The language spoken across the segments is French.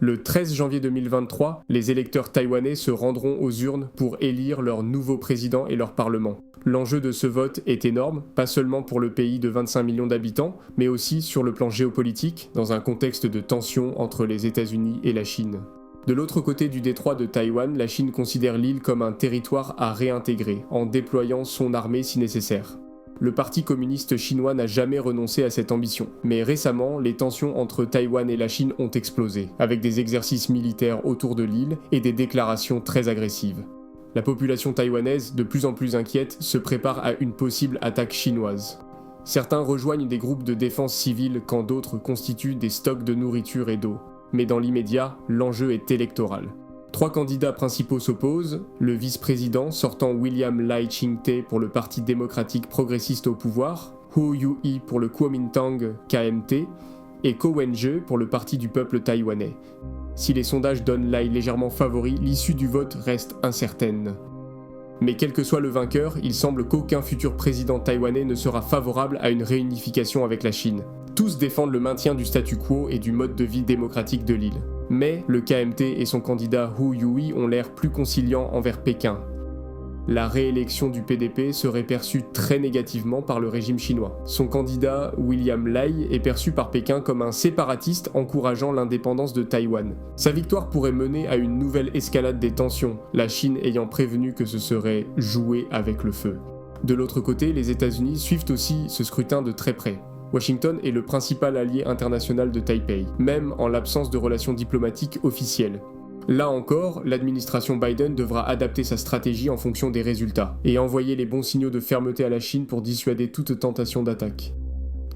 Le 13 janvier 2023, les électeurs taïwanais se rendront aux urnes pour élire leur nouveau président et leur parlement. L'enjeu de ce vote est énorme, pas seulement pour le pays de 25 millions d'habitants, mais aussi sur le plan géopolitique, dans un contexte de tension entre les États-Unis et la Chine. De l'autre côté du détroit de Taïwan, la Chine considère l'île comme un territoire à réintégrer, en déployant son armée si nécessaire. Le Parti communiste chinois n'a jamais renoncé à cette ambition, mais récemment, les tensions entre Taïwan et la Chine ont explosé, avec des exercices militaires autour de l'île et des déclarations très agressives. La population taïwanaise, de plus en plus inquiète, se prépare à une possible attaque chinoise. Certains rejoignent des groupes de défense civile quand d'autres constituent des stocks de nourriture et d'eau. Mais dans l'immédiat, l'enjeu est électoral. 3 candidats principaux s'opposent, le vice-président sortant William Lai Ching-te pour le Parti démocratique progressiste au pouvoir, Hu Yu-i pour le Kuomintang KMT et Ko Wen-je pour le Parti du peuple taïwanais. Si les sondages donnent Lai légèrement favori, l'issue du vote reste incertaine. Mais quel que soit le vainqueur, il semble qu'aucun futur président taïwanais ne sera favorable à une réunification avec la Chine. Tous défendent le maintien du statu quo et du mode de vie démocratique de l'île. Mais le KMT et son candidat Hu Yu-i ont l'air plus conciliants envers Pékin. La réélection du PDP serait perçue très négativement par le régime chinois. Son candidat, William Lai, est perçu par Pékin comme un séparatiste encourageant l'indépendance de Taïwan. Sa victoire pourrait mener à une nouvelle escalade des tensions, la Chine ayant prévenu que ce serait jouer avec le feu. De l'autre côté, les États-Unis suivent aussi ce scrutin de très près. Washington est le principal allié international de Taipei, même en l'absence de relations diplomatiques officielles. Là encore, l'administration Biden devra adapter sa stratégie en fonction des résultats, et envoyer les bons signaux de fermeté à la Chine pour dissuader toute tentation d'attaque.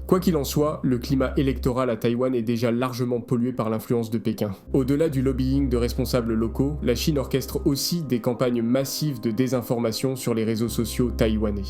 Quoi qu'il en soit, le climat électoral à Taïwan est déjà largement pollué par l'influence de Pékin. Au-delà du lobbying de responsables locaux, la Chine orchestre aussi des campagnes massives de désinformation sur les réseaux sociaux taïwanais.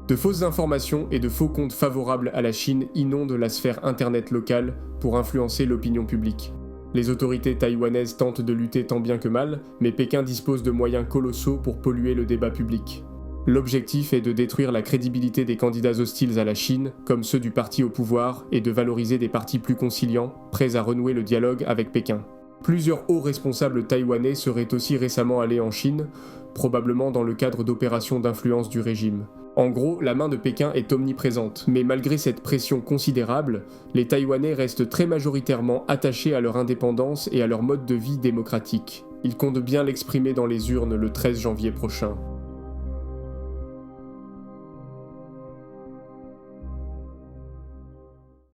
De fausses informations et de faux comptes favorables à la Chine inondent la sphère internet locale pour influencer l'opinion publique. Les autorités taïwanaises tentent de lutter tant bien que mal, mais Pékin dispose de moyens colossaux pour polluer le débat public. L'objectif est de détruire la crédibilité des candidats hostiles à la Chine, comme ceux du parti au pouvoir, et de valoriser des partis plus conciliants, prêts à renouer le dialogue avec Pékin. Plusieurs hauts responsables taïwanais seraient aussi récemment allés en Chine, probablement dans le cadre d'opérations d'influence du régime. En gros, la main de Pékin est omniprésente, mais malgré cette pression considérable, les Taïwanais restent très majoritairement attachés à leur indépendance et à leur mode de vie démocratique. Ils comptent bien l'exprimer dans les urnes le 13 janvier prochain.